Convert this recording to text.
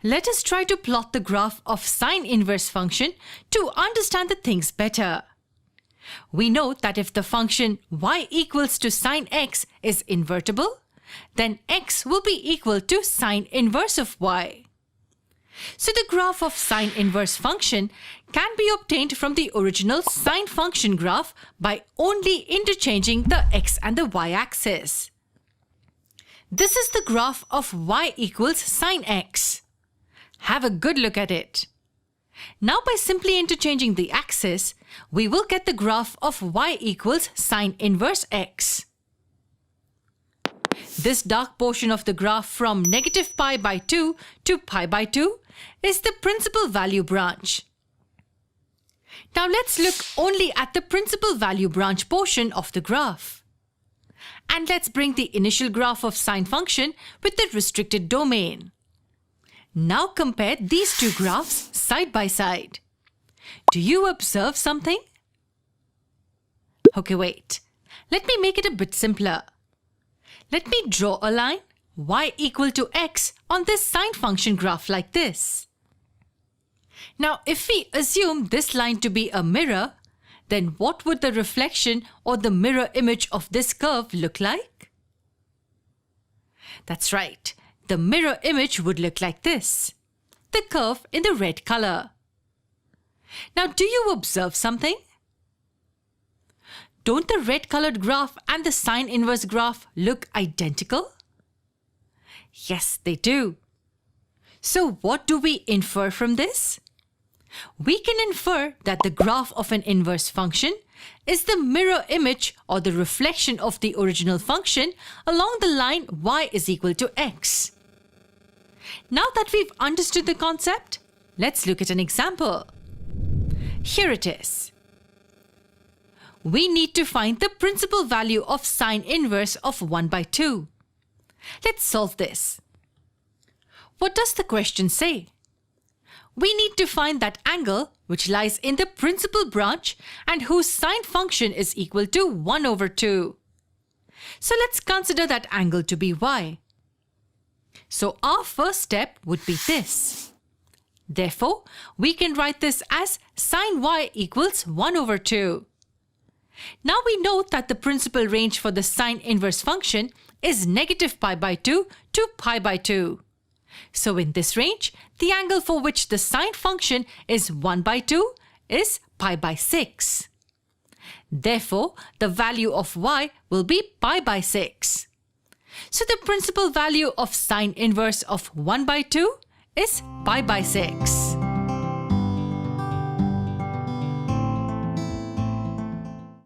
Let us try to plot the graph of sine inverse function to understand the things better. We know that if the function y equals to sine x is invertible, then x will be equal to sine inverse of y. So the graph of sine inverse function can be obtained from the original sine function graph by only interchanging the x and the y axis. This is the graph of y equals sine x. Have a good look at it. Now by simply interchanging the axis, we will get the graph of y equals sine inverse x. This dark portion of the graph from negative pi by 2 to pi by 2 is the principal value branch. Now let's look only at the principal value branch portion of the graph. And let's bring the initial graph of sine function with the restricted domain. Now compare these two graphs side by side. Do you observe something? Okay, wait. Let me make it a bit simpler. Let me draw a line y equal to x on this sine function graph like this. Now, if we assume this line to be a mirror, then what would the reflection or the mirror image of this curve look like? That's right. The mirror image would look like this. The curve in the red color. Now, do you observe something? Don't the red-colored graph and the sine inverse graph look identical? Yes, they do. So what do we infer from this? We can infer that the graph of an inverse function is the mirror image or the reflection of the original function along the line y is equal to x. Now that we've understood the concept, let's look at an example. Here it is. We need to find the principal value of sine inverse of 1 by 2. Let's solve this. What does the question say? We need to find that angle which lies in the principal branch and whose sine function is equal to 1 over 2. So let's consider that angle to be y. So our first step would be this. Therefore, we can write this as sine y equals 1 over 2. Now we know that the principal range for the sine inverse function is negative pi by 2 to pi by 2. So in this range, the angle for which the sine function is 1 by 2 is pi by 6. Therefore, the value of y will be pi by 6. So the principal value of sine inverse of 1 by 2 is pi by 6.